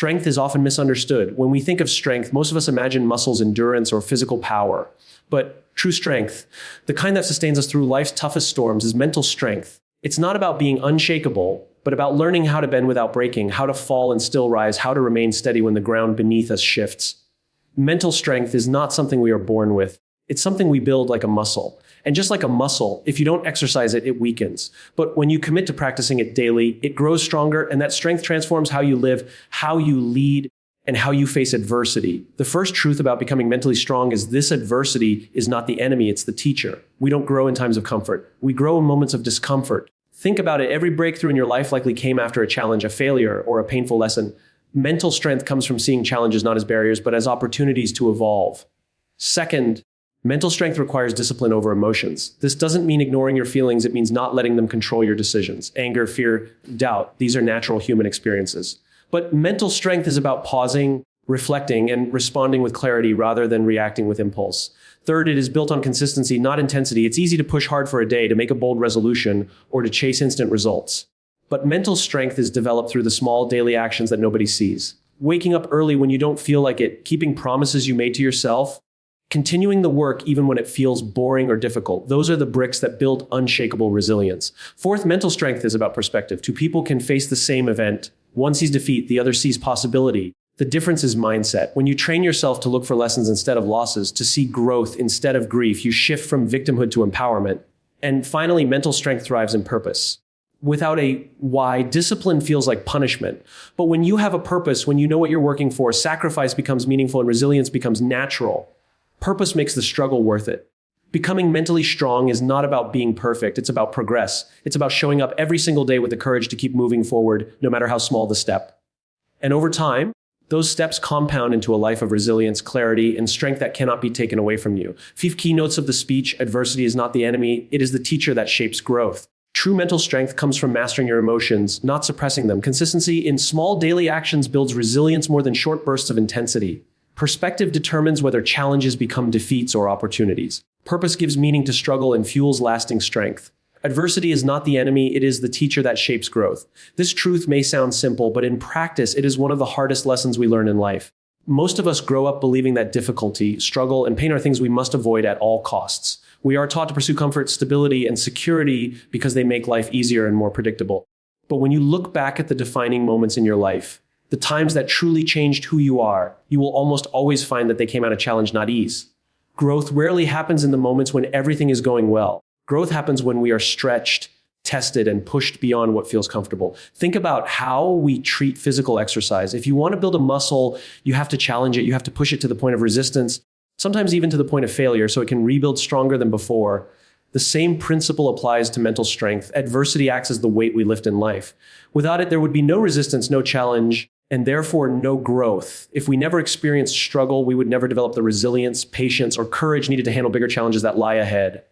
Strength is often misunderstood. When we think of strength, most of us imagine muscles, endurance, or physical power. But true strength, the kind that sustains us through life's toughest storms, is mental strength. It's not about being unshakable, but about learning how to bend without breaking, how to fall and still rise, how to remain steady when the ground beneath us shifts. Mental strength is not something we are born with. It's something we build like a muscle. And just like a muscle, if you don't exercise it, it weakens. But when you commit to practicing it daily, it grows stronger, and that strength transforms how you live, how you lead, and how you face adversity. The first truth about becoming mentally strong is this: adversity is not the enemy, it's the teacher. We don't grow in times of comfort. We grow in moments of discomfort. Think about it. Every breakthrough in your life likely came after a challenge, a failure, or a painful lesson. Mental strength comes from seeing challenges not as barriers, but as opportunities to evolve. Second, mental strength requires discipline over emotions. This doesn't mean ignoring your feelings. It means not letting them control your decisions. Anger, fear, doubt. These are natural human experiences. But mental strength is about pausing, reflecting, and responding with clarity rather than reacting with impulse. Third, it is built on consistency, not intensity. It's easy to push hard for a day, to make a bold resolution, or to chase instant results. But mental strength is developed through the small daily actions that nobody sees. Waking up early when you don't feel like it, keeping promises you made to yourself, continuing the work even when it feels boring or difficult. Those are the bricks that build unshakable resilience. Fourth, mental strength is about perspective. Two people can face the same event. One sees defeat, the other sees possibility. The difference is mindset. When you train yourself to look for lessons instead of losses, to see growth instead of grief, you shift from victimhood to empowerment. And finally, mental strength thrives in purpose. Without a why, discipline feels like punishment. But when you have a purpose, when you know what you're working for, sacrifice becomes meaningful and resilience becomes natural. Purpose makes the struggle worth it. Becoming mentally strong is not about being perfect. It's about progress. It's about showing up every single day with the courage to keep moving forward, no matter how small the step. And over time, those steps compound into a life of resilience, clarity, and strength that cannot be taken away from you. 5 keynotes of the speech: adversity is not the enemy. It is the teacher that shapes growth. True mental strength comes from mastering your emotions, not suppressing them. Consistency in small daily actions builds resilience more than short bursts of intensity. Perspective determines whether challenges become defeats or opportunities. Purpose gives meaning to struggle and fuels lasting strength. Adversity is not the enemy, it is the teacher that shapes growth. This truth may sound simple, but in practice, it is one of the hardest lessons we learn in life. Most of us grow up believing that difficulty, struggle, and pain are things we must avoid at all costs. We are taught to pursue comfort, stability, and security because they make life easier and more predictable. But when you look back at the defining moments in your life, the times that truly changed who you are, you will almost always find that they came out of challenge, not ease. Growth rarely happens in the moments when everything is going well. Growth happens when we are stretched, tested, and pushed beyond what feels comfortable. Think about how we treat physical exercise. If you want to build a muscle, you have to challenge it. You have to push it to the point of resistance, sometimes even to the point of failure, so it can rebuild stronger than before. The same principle applies to mental strength. Adversity acts as the weight we lift in life. Without it, there would be no resistance, no challenge, and therefore no growth. If we never experienced struggle, we would never develop the resilience, patience, or courage needed to handle bigger challenges that lie ahead.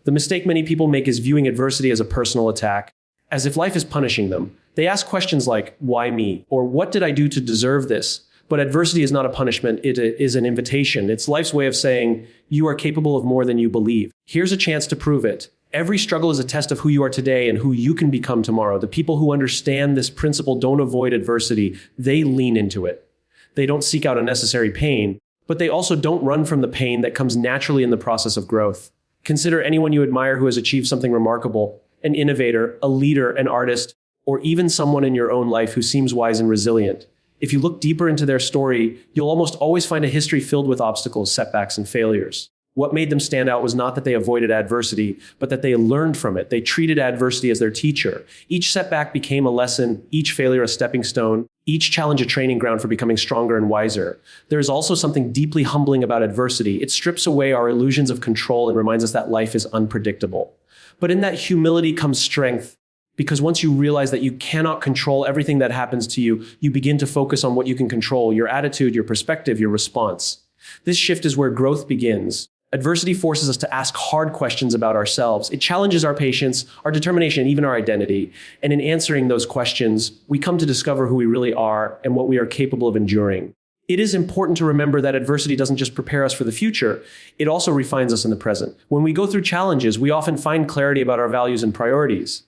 The mistake many people make is viewing adversity as a personal attack, as if life is punishing them. They ask questions like, why me? Or what did I do to deserve this? But adversity is not a punishment, it is an invitation. It's life's way of saying, you are capable of more than you believe. Here's a chance to prove it. Every struggle is a test of who you are today and who you can become tomorrow. The people who understand this principle don't avoid adversity, they lean into it. They don't seek out unnecessary pain, but they also don't run from the pain that comes naturally in the process of growth. Consider anyone you admire who has achieved something remarkable: an innovator, a leader, an artist, or even someone in your own life who seems wise and resilient. If you look deeper into their story, you'll almost always find a history filled with obstacles, setbacks, and failures. What made them stand out was not that they avoided adversity, but that they learned from it. They treated adversity as their teacher. Each setback became a lesson, each failure a stepping stone, each challenge a training ground for becoming stronger and wiser. There is also something deeply humbling about adversity. It strips away our illusions of control and reminds us that life is unpredictable. But in that humility comes strength, because once you realize that you cannot control everything that happens to you, you begin to focus on what you can control: your attitude, your perspective, your response. This shift is where growth begins. Adversity forces us to ask hard questions about ourselves. It challenges our patience, our determination, and even our identity. And in answering those questions, we come to discover who we really are and what we are capable of enduring. It is important to remember that adversity doesn't just prepare us for the future, it also refines us in the present. When we go through challenges, we often find clarity about our values and priorities.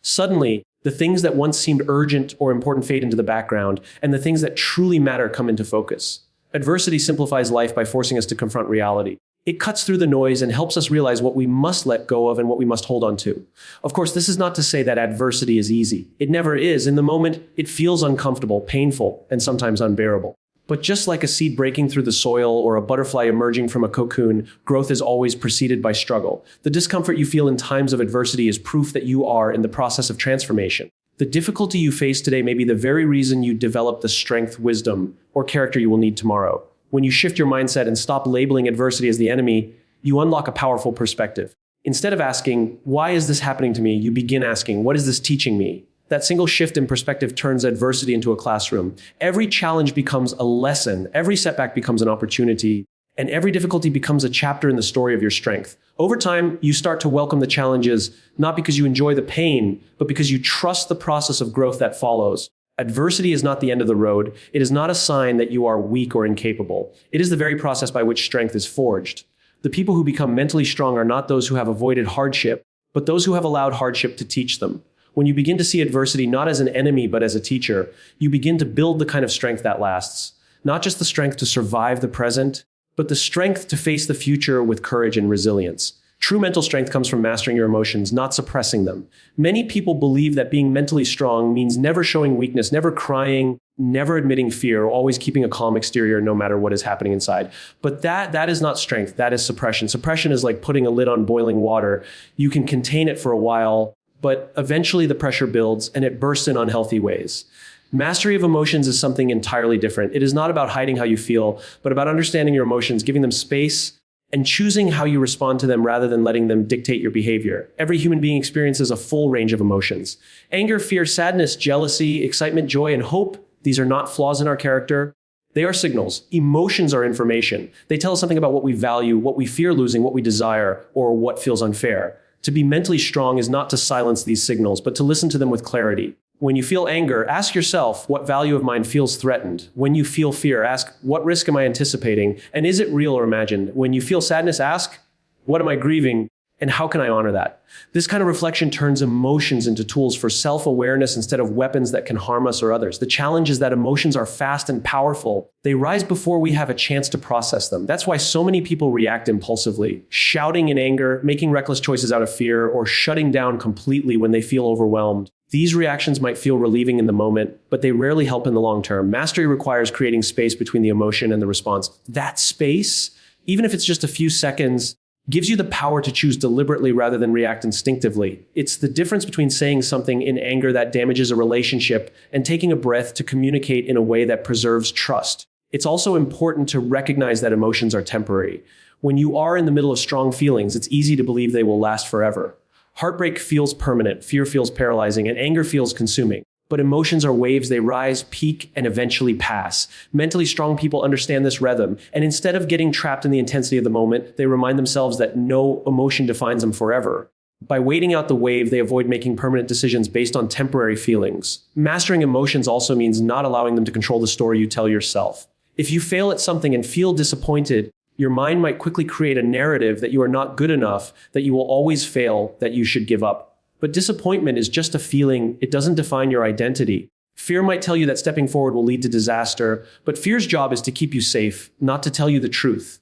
Suddenly, The things that once seemed urgent or important fade into the background, and the things that truly matter come into focus. Adversity simplifies life by forcing us to confront reality. It cuts through the noise and helps us realize what we must let go of and what we must hold on to. Of course, this is not to say that adversity is easy. It never is. In the moment, it feels uncomfortable, painful, and sometimes unbearable. But just like a seed breaking through the soil or a butterfly emerging from a cocoon, growth is always preceded by struggle. The discomfort you feel in times of adversity is proof that you are in the process of transformation. The difficulty you face today may be the very reason you develop the strength, wisdom, or character you will need tomorrow. When you shift your mindset and stop labeling adversity as the enemy, you unlock a powerful perspective. Instead of asking, why is this happening to me? You begin asking, what is this teaching me? That single shift in perspective turns adversity into a classroom. Every challenge becomes a lesson. Every setback becomes an opportunity. And every difficulty becomes a chapter in the story of your strength. Over time, you start to welcome the challenges, not because you enjoy the pain, but because you trust the process of growth that follows. Adversity is not the end of the road. It is not a sign that you are weak or incapable. It is the very process by which strength is forged. The people who become mentally strong are not those who have avoided hardship, but those who have allowed hardship to teach them. When you begin to see adversity not as an enemy, but as a teacher, you begin to build the kind of strength that lasts. Not just the strength to survive the present, but the strength to face the future with courage and resilience. True mental strength comes from mastering your emotions, not suppressing them. Many people believe that being mentally strong means never showing weakness, never crying, never admitting fear, always keeping a calm exterior no matter what is happening inside. But that is not strength, that is suppression. Suppression is like putting a lid on boiling water. You can contain it for a while, but eventually the pressure builds and it bursts in unhealthy ways. Mastery of emotions is something entirely different. It is not about hiding how you feel, but about understanding your emotions, giving them space, and choosing how you respond to them rather than letting them dictate your behavior. Every human being experiences a full range of emotions. Anger, fear, sadness, jealousy, excitement, joy, and hope. These are not flaws in our character. They are signals. Emotions are information. They tell us something about what we value, what we fear losing, what we desire, or what feels unfair. To be mentally strong is not to silence these signals, but to listen to them with clarity. When you feel anger, ask yourself, what value of mine feels threatened? When you feel fear, ask, what risk am I anticipating? And is it real or imagined? When you feel sadness, ask, what am I grieving? And how can I honor that? This kind of reflection turns emotions into tools for self-awareness instead of weapons that can harm us or others. The challenge is that emotions are fast and powerful. They rise before we have a chance to process them. That's why so many people react impulsively, shouting in anger, making reckless choices out of fear, or shutting down completely when they feel overwhelmed. These reactions might feel relieving in the moment, but they rarely help in the long term. Mastery requires creating space between the emotion and the response. That space, even if it's just a few seconds, gives you the power to choose deliberately rather than react instinctively. It's the difference between saying something in anger that damages a relationship and taking a breath to communicate in a way that preserves trust. It's also important to recognize that emotions are temporary. When you are in the middle of strong feelings, it's easy to believe they will last forever. Heartbreak feels permanent, fear feels paralyzing, and anger feels consuming. But emotions are waves, they rise, peak, and eventually pass. Mentally strong people understand this rhythm, and instead of getting trapped in the intensity of the moment, they remind themselves that no emotion defines them forever. By waiting out the wave, they avoid making permanent decisions based on temporary feelings. Mastering emotions also means not allowing them to control the story you tell yourself. If you fail at something and feel disappointed, your mind might quickly create a narrative that you are not good enough, that you will always fail, that you should give up. But disappointment is just a feeling. It doesn't define your identity. Fear might tell you that stepping forward will lead to disaster, but fear's job is to keep you safe, not to tell you the truth.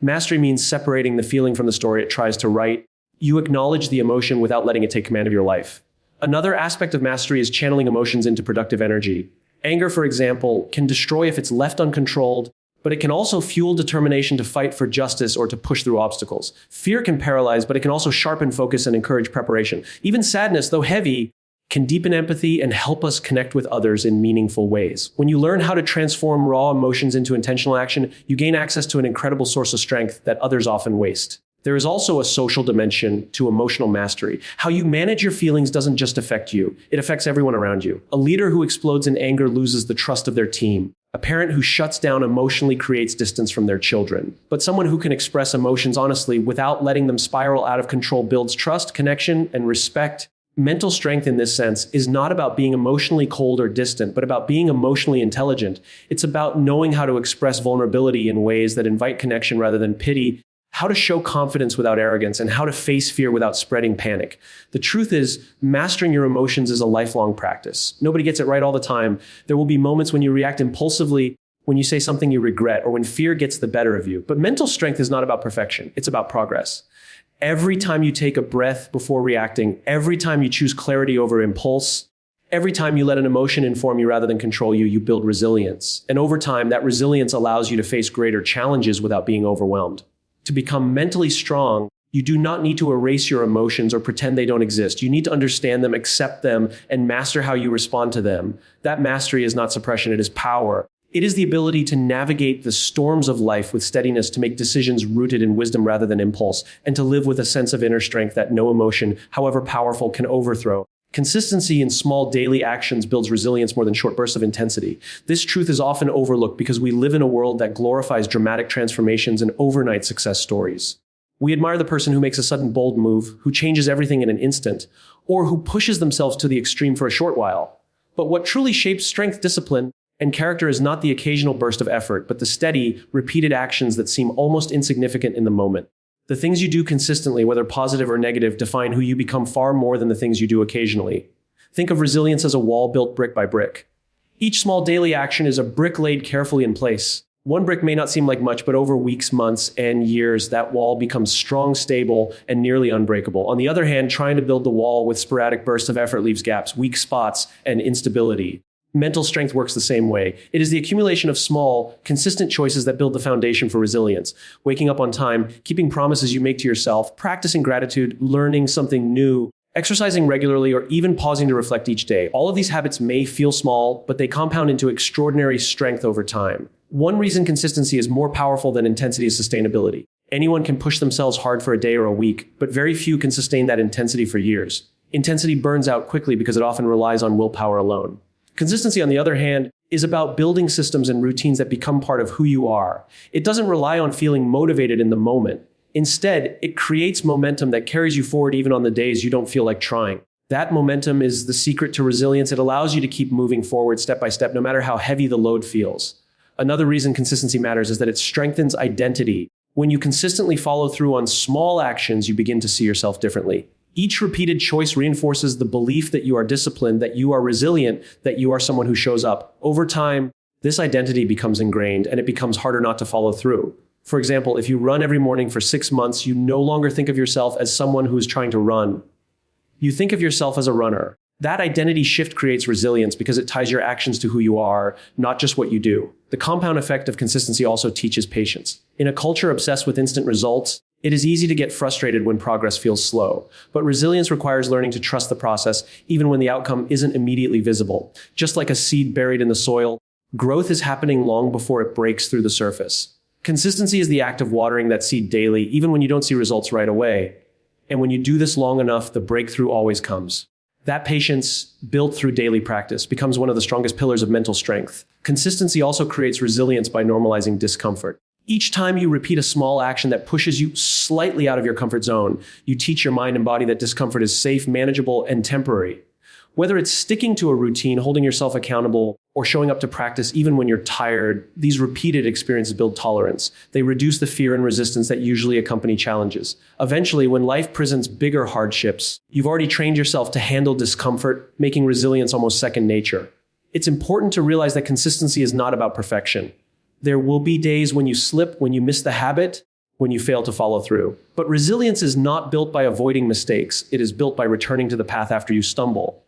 Mastery means separating the feeling from the story it tries to write. You acknowledge the emotion without letting it take command of your life. Another aspect of mastery is channeling emotions into productive energy. Anger, for example, can destroy if it's left uncontrolled, but it can also fuel determination to fight for justice or to push through obstacles. Fear can paralyze, but it can also sharpen focus and encourage preparation. Even sadness, though heavy, can deepen empathy and help us connect with others in meaningful ways. When you learn how to transform raw emotions into intentional action, you gain access to an incredible source of strength that others often waste. There is also a social dimension to emotional mastery. How you manage your feelings doesn't just affect you, it affects everyone around you. A leader who explodes in anger loses the trust of their team. A parent who shuts down emotionally creates distance from their children. But someone who can express emotions honestly without letting them spiral out of control builds trust, connection, and respect. Mental strength in this sense is not about being emotionally cold or distant, but about being emotionally intelligent. It's about knowing how to express vulnerability in ways that invite connection rather than pity, how to show confidence without arrogance, and how to face fear without spreading panic. The truth is, mastering your emotions is a lifelong practice. Nobody gets it right all the time. There will be moments when you react impulsively, when you say something you regret, or when fear gets the better of you. But mental strength is not about perfection. It's about progress. Every time you take a breath before reacting, every time you choose clarity over impulse, every time you let an emotion inform you rather than control you, you build resilience. And over time, that resilience allows you to face greater challenges without being overwhelmed. To become mentally strong, you do not need to erase your emotions or pretend they don't exist. You need to understand them, accept them, and master how you respond to them. That mastery is not suppression, it is power. It is the ability to navigate the storms of life with steadiness, to make decisions rooted in wisdom rather than impulse, and to live with a sense of inner strength that no emotion, however powerful, can overthrow. Consistency in small daily actions builds resilience more than short bursts of intensity. This truth is often overlooked because we live in a world that glorifies dramatic transformations and overnight success stories. We admire the person who makes a sudden bold move, who changes everything in an instant, or who pushes themselves to the extreme for a short while. But what truly shapes strength, discipline, and character is not the occasional burst of effort, but the steady, repeated actions that seem almost insignificant in the moment. The things you do consistently, whether positive or negative, define who you become far more than the things you do occasionally. Think of resilience as a wall built brick by brick. Each small daily action is a brick laid carefully in place. One brick may not seem like much, but over weeks, months, and years, that wall becomes strong, stable, and nearly unbreakable. On the other hand, trying to build the wall with sporadic bursts of effort leaves gaps, weak spots, and instability. Mental strength works the same way. It is the accumulation of small, consistent choices that build the foundation for resilience. Waking up on time, keeping promises you make to yourself, practicing gratitude, learning something new, exercising regularly, or even pausing to reflect each day. All of these habits may feel small, but they compound into extraordinary strength over time. One reason consistency is more powerful than intensity is sustainability. Anyone can push themselves hard for a day or a week, but very few can sustain that intensity for years. Intensity burns out quickly because it often relies on willpower alone. Consistency, on the other hand, is about building systems and routines that become part of who you are. It doesn't rely on feeling motivated in the moment. Instead, it creates momentum that carries you forward even on the days you don't feel like trying. That momentum is the secret to resilience. It allows you to keep moving forward step by step, no matter how heavy the load feels. Another reason consistency matters is that it strengthens identity. When you consistently follow through on small actions, you begin to see yourself differently. Each repeated choice reinforces the belief that you are disciplined, that you are resilient, that you are someone who shows up. Over time, this identity becomes ingrained, and it becomes harder not to follow through. For example, if you run every morning for 6 months, you no longer think of yourself as someone who is trying to run. You think of yourself as a runner. That identity shift creates resilience because it ties your actions to who you are, not just what you do. The compound effect of consistency also teaches patience. In a culture obsessed with instant results, it is easy to get frustrated when progress feels slow, but resilience requires learning to trust the process even when the outcome isn't immediately visible. Just like a seed buried in the soil, growth is happening long before it breaks through the surface. Consistency is the act of watering that seed daily, even when you don't see results right away. And when you do this long enough, the breakthrough always comes. That patience, built through daily practice, becomes one of the strongest pillars of mental strength. Consistency also creates resilience by normalizing discomfort. Each time you repeat a small action that pushes you slightly out of your comfort zone, you teach your mind and body that discomfort is safe, manageable, and temporary. Whether it's sticking to a routine, holding yourself accountable, or showing up to practice even when you're tired, these repeated experiences build tolerance. They reduce the fear and resistance that usually accompany challenges. Eventually, when life presents bigger hardships, you've already trained yourself to handle discomfort, making resilience almost second nature. It's important to realize that consistency is not about perfection. There will be days when you slip, when you miss the habit, when you fail to follow through. But resilience is not built by avoiding mistakes. It is built by returning to the path after you stumble.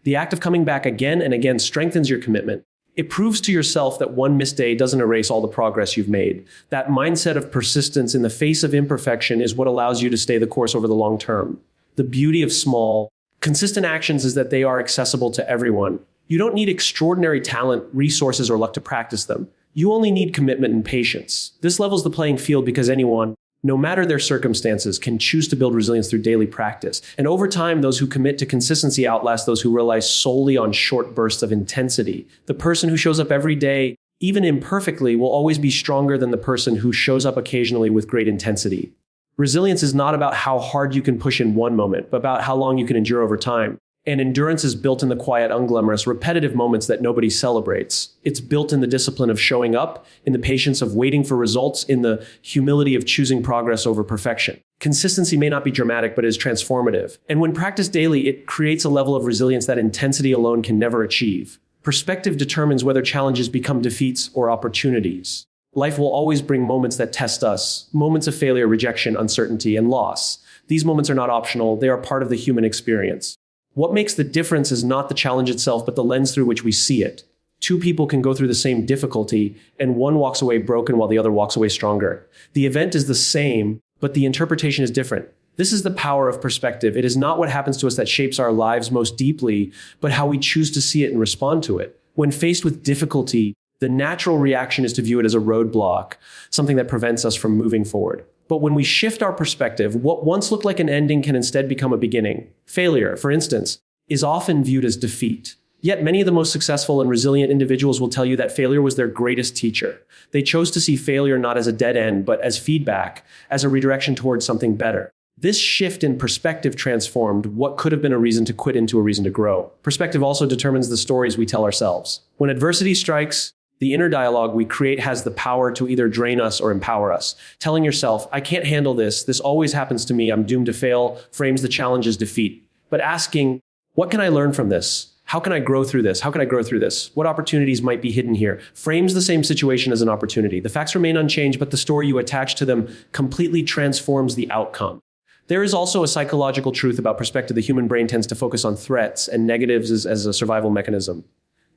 The act of coming back again and again strengthens your commitment. It proves to yourself that one missed day doesn't erase all the progress you've made. That mindset of persistence in the face of imperfection is what allows you to stay the course over the long term. The beauty of small, consistent actions is that they are accessible to everyone. You don't need extraordinary talent, resources, or luck to practice them. You only need commitment and patience. This levels the playing field because anyone, no matter their circumstances, can choose to build resilience through daily practice. And over time, those who commit to consistency outlast those who rely solely on short bursts of intensity. The person who shows up every day, even imperfectly, will always be stronger than the person who shows up occasionally with great intensity. Resilience is not about how hard you can push in one moment, but about how long you can endure over time. And endurance is built in the quiet, unglamorous, repetitive moments that nobody celebrates. It's built in the discipline of showing up, in the patience of waiting for results, in the humility of choosing progress over perfection. Consistency may not be dramatic, but is transformative. And when practiced daily, it creates a level of resilience that intensity alone can never achieve. Perspective determines whether challenges become defeats or opportunities. Life will always bring moments that test us, moments of failure, rejection, uncertainty, and loss. These moments are not optional, they are part of the human experience. What makes the difference is not the challenge itself, but the lens through which we see it. Two people can go through the same difficulty, and one walks away broken while the other walks away stronger. The event is the same, but the interpretation is different. This is the power of perspective. It is not what happens to us that shapes our lives most deeply, but how we choose to see it and respond to it. When faced with difficulty, the natural reaction is to view it as a roadblock, something that prevents us from moving forward. But when we shift our perspective, what once looked like an ending can instead become a beginning. Failure, for instance, is often viewed as defeat. Yet many of the most successful and resilient individuals will tell you that failure was their greatest teacher. They chose to see failure not as a dead end, but as feedback, as a redirection towards something better. This shift in perspective transformed what could have been a reason to quit into a reason to grow. Perspective also determines the stories we tell ourselves. When adversity strikes, the inner dialogue we create has the power to either drain us or empower us. Telling yourself, I can't handle this, this always happens to me, I'm doomed to fail, frames the challenge as defeat. But asking, what can I learn from this? How can I grow through this? How can I grow through this? What opportunities might be hidden here? Frames the same situation as an opportunity. The facts remain unchanged, but the story you attach to them completely transforms the outcome. There is also a psychological truth about perspective. The human brain tends to focus on threats and negatives as a survival mechanism.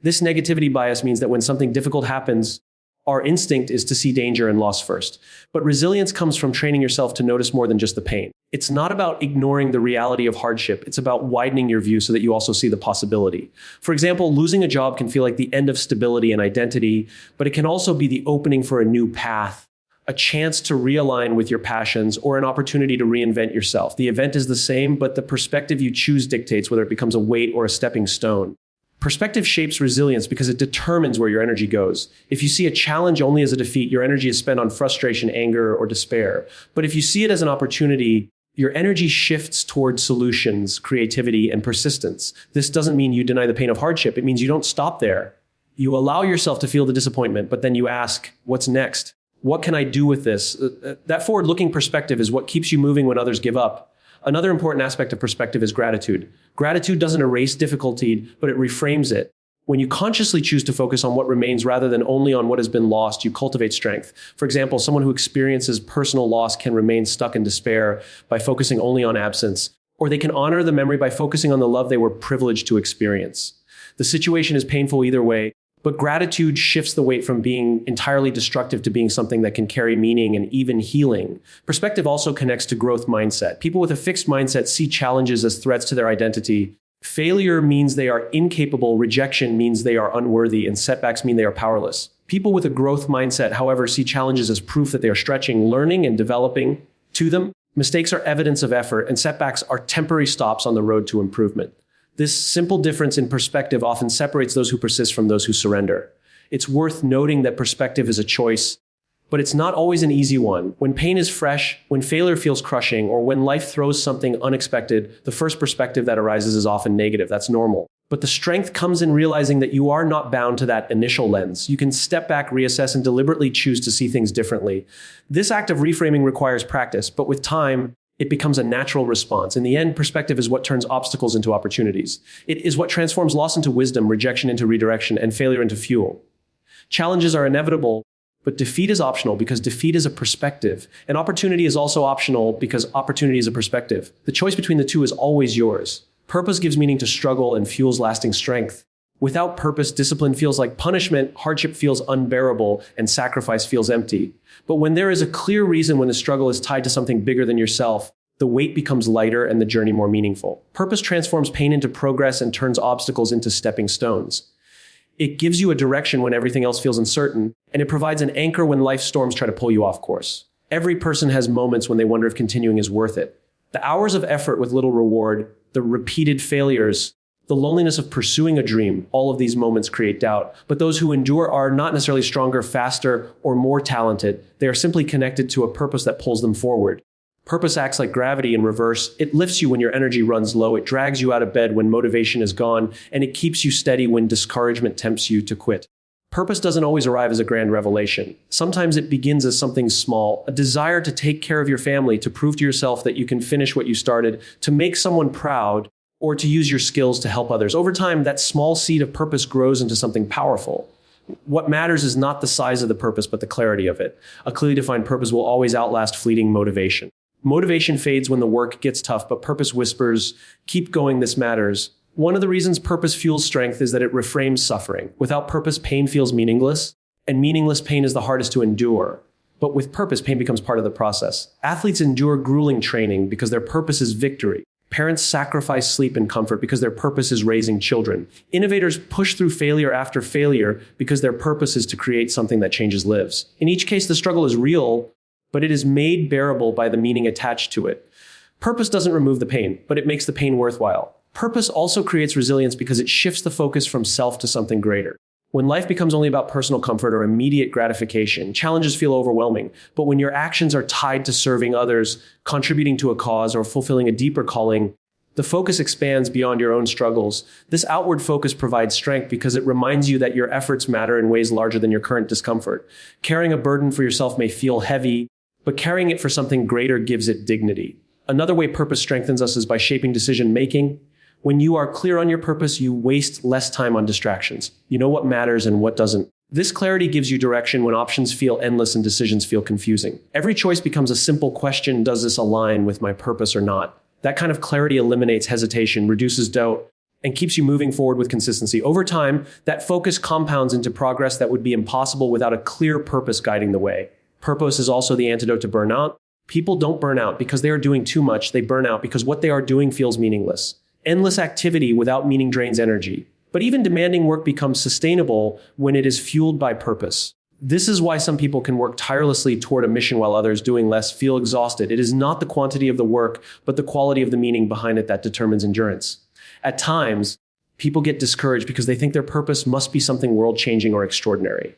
This negativity bias means that when something difficult happens, our instinct is to see danger and loss first. But resilience comes from training yourself to notice more than just the pain. It's not about ignoring the reality of hardship. It's about widening your view so that you also see the possibility. For example, losing a job can feel like the end of stability and identity, but it can also be the opening for a new path, a chance to realign with your passions, or an opportunity to reinvent yourself. The event is the same, but the perspective you choose dictates whether it becomes a weight or a stepping stone. Perspective shapes resilience because it determines where your energy goes. If you see a challenge only as a defeat, your energy is spent on frustration, anger, or despair. But if you see it as an opportunity, your energy shifts towards solutions, creativity, and persistence. This doesn't mean you deny the pain of hardship. It means you don't stop there. You allow yourself to feel the disappointment, but then you ask, what's next? What can I do with this? That forward-looking perspective is what keeps you moving when others give up. Another important aspect of perspective is gratitude. Gratitude doesn't erase difficulty, but it reframes it. When you consciously choose to focus on what remains rather than only on what has been lost, you cultivate strength. For example, someone who experiences personal loss can remain stuck in despair by focusing only on absence, or they can honor the memory by focusing on the love they were privileged to experience. The situation is painful either way, but gratitude shifts the weight from being entirely destructive to being something that can carry meaning and even healing. Perspective also connects to growth mindset. People with a fixed mindset see challenges as threats to their identity. Failure means they are incapable, rejection means they are unworthy, and setbacks mean they are powerless. People with a growth mindset, however, see challenges as proof that they are stretching, learning, and developing. To them, mistakes are evidence of effort, and setbacks are temporary stops on the road to improvement. This simple difference in perspective often separates those who persist from those who surrender. It's worth noting that perspective is a choice, but it's not always an easy one. When pain is fresh, when failure feels crushing, or when life throws something unexpected, the first perspective that arises is often negative. That's normal. But the strength comes in realizing that you are not bound to that initial lens. You can step back, reassess, and deliberately choose to see things differently. This act of reframing requires practice, but with time, it becomes a natural response. In the end, perspective is what turns obstacles into opportunities. It is what transforms loss into wisdom, rejection into redirection, and failure into fuel. Challenges are inevitable, but defeat is optional because defeat is a perspective. And opportunity is also optional because opportunity is a perspective. The choice between the two is always yours. Purpose gives meaning to struggle and fuels lasting strength. Without purpose, discipline feels like punishment, hardship feels unbearable, and sacrifice feels empty. But when there is a clear reason, when the struggle is tied to something bigger than yourself, the weight becomes lighter and the journey more meaningful. Purpose transforms pain into progress and turns obstacles into stepping stones. It gives you a direction when everything else feels uncertain, and it provides an anchor when life's storms try to pull you off course. Every person has moments when they wonder if continuing is worth it. The hours of effort with little reward, the repeated failures, the loneliness of pursuing a dream, all of these moments create doubt. But those who endure are not necessarily stronger, faster, or more talented. They are simply connected to a purpose that pulls them forward. Purpose acts like gravity in reverse. It lifts you when your energy runs low. It drags you out of bed when motivation is gone, and it keeps you steady when discouragement tempts you to quit. Purpose doesn't always arrive as a grand revelation. Sometimes it begins as something small, a desire to take care of your family, to prove to yourself that you can finish what you started, to make someone proud, or to use your skills to help others. Over time, that small seed of purpose grows into something powerful. What matters is not the size of the purpose, but the clarity of it. A clearly defined purpose will always outlast fleeting motivation. Motivation fades when the work gets tough, but purpose whispers, keep going, this matters. One of the reasons purpose fuels strength is that it reframes suffering. Without purpose, pain feels meaningless, and meaningless pain is the hardest to endure. But with purpose, pain becomes part of the process. Athletes endure grueling training because their purpose is victory. Parents sacrifice sleep and comfort because their purpose is raising children. Innovators push through failure after failure because their purpose is to create something that changes lives. In each case, the struggle is real, but it is made bearable by the meaning attached to it. Purpose doesn't remove the pain, but it makes the pain worthwhile. Purpose also creates resilience because it shifts the focus from self to something greater. When life becomes only about personal comfort or immediate gratification, challenges feel overwhelming. But when your actions are tied to serving others, contributing to a cause, or fulfilling a deeper calling, the focus expands beyond your own struggles. This outward focus provides strength because it reminds you that your efforts matter in ways larger than your current discomfort. Carrying a burden for yourself may feel heavy, but carrying it for something greater gives it dignity. Another way purpose strengthens us is by shaping decision-making. When you are clear on your purpose, you waste less time on distractions. You know what matters and what doesn't. This clarity gives you direction when options feel endless and decisions feel confusing. Every choice becomes a simple question: does this align with my purpose or not? That kind of clarity eliminates hesitation, reduces doubt, and keeps you moving forward with consistency. Over time, that focus compounds into progress that would be impossible without a clear purpose guiding the way. Purpose is also the antidote to burnout. People don't burn out because they are doing too much. They burn out because what they are doing feels meaningless. Endless activity without meaning drains energy. But even demanding work becomes sustainable when it is fueled by purpose. This is why some people can work tirelessly toward a mission while others, doing less, feel exhausted. It is not the quantity of the work, but the quality of the meaning behind it that determines endurance. At times, people get discouraged because they think their purpose must be something world-changing or extraordinary.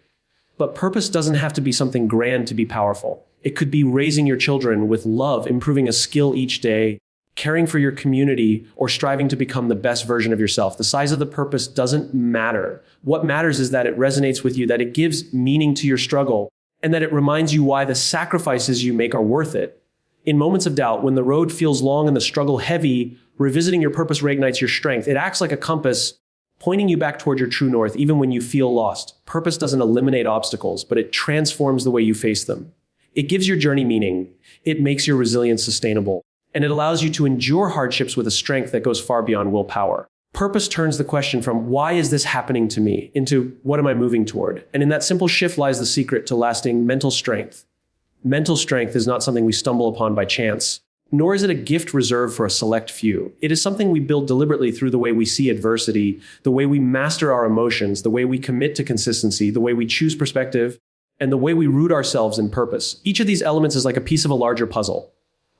But purpose doesn't have to be something grand to be powerful. It could be raising your children with love, improving a skill each day, caring for your community, or striving to become the best version of yourself. The size of the purpose doesn't matter. What matters is that it resonates with you, that it gives meaning to your struggle, and that it reminds you why the sacrifices you make are worth it. In moments of doubt, when the road feels long and the struggle heavy, revisiting your purpose reignites your strength. It acts like a compass, pointing you back toward your true north, even when you feel lost. Purpose doesn't eliminate obstacles, but it transforms the way you face them. It gives your journey meaning. It makes your resilience sustainable. And it allows you to endure hardships with a strength that goes far beyond willpower. Purpose turns the question from why is this happening to me into what am I moving toward? And in that simple shift lies the secret to lasting mental strength. Mental strength is not something we stumble upon by chance, nor is it a gift reserved for a select few. It is something we build deliberately through the way we see adversity, the way we master our emotions, the way we commit to consistency, the way we choose perspective, and the way we root ourselves in purpose. Each of these elements is like a piece of a larger puzzle.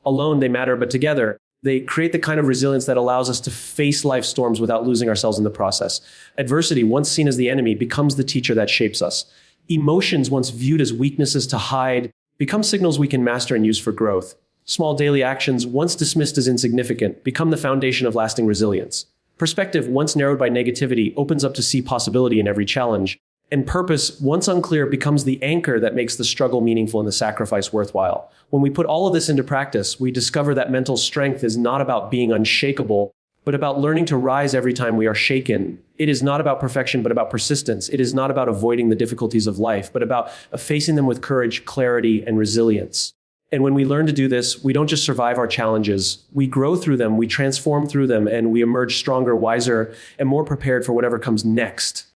Alone, they matter, but together, they create the kind of resilience that allows us to face life's storms without losing ourselves in the process. Adversity, once seen as the enemy, becomes the teacher that shapes us. Emotions, once viewed as weaknesses to hide, become signals we can master and use for growth. Small daily actions, once dismissed as insignificant, become the foundation of lasting resilience. Perspective, once narrowed by negativity, opens up to see possibility in every challenge. And purpose, once unclear, becomes the anchor that makes the struggle meaningful and the sacrifice worthwhile. When we put all of this into practice, we discover that mental strength is not about being unshakable, but about learning to rise every time we are shaken. It is not about perfection, but about persistence. It is not about avoiding the difficulties of life, but about facing them with courage, clarity, and resilience. And when we learn to do this, we don't just survive our challenges. We grow through them, we transform through them, and we emerge stronger, wiser, and more prepared for whatever comes next.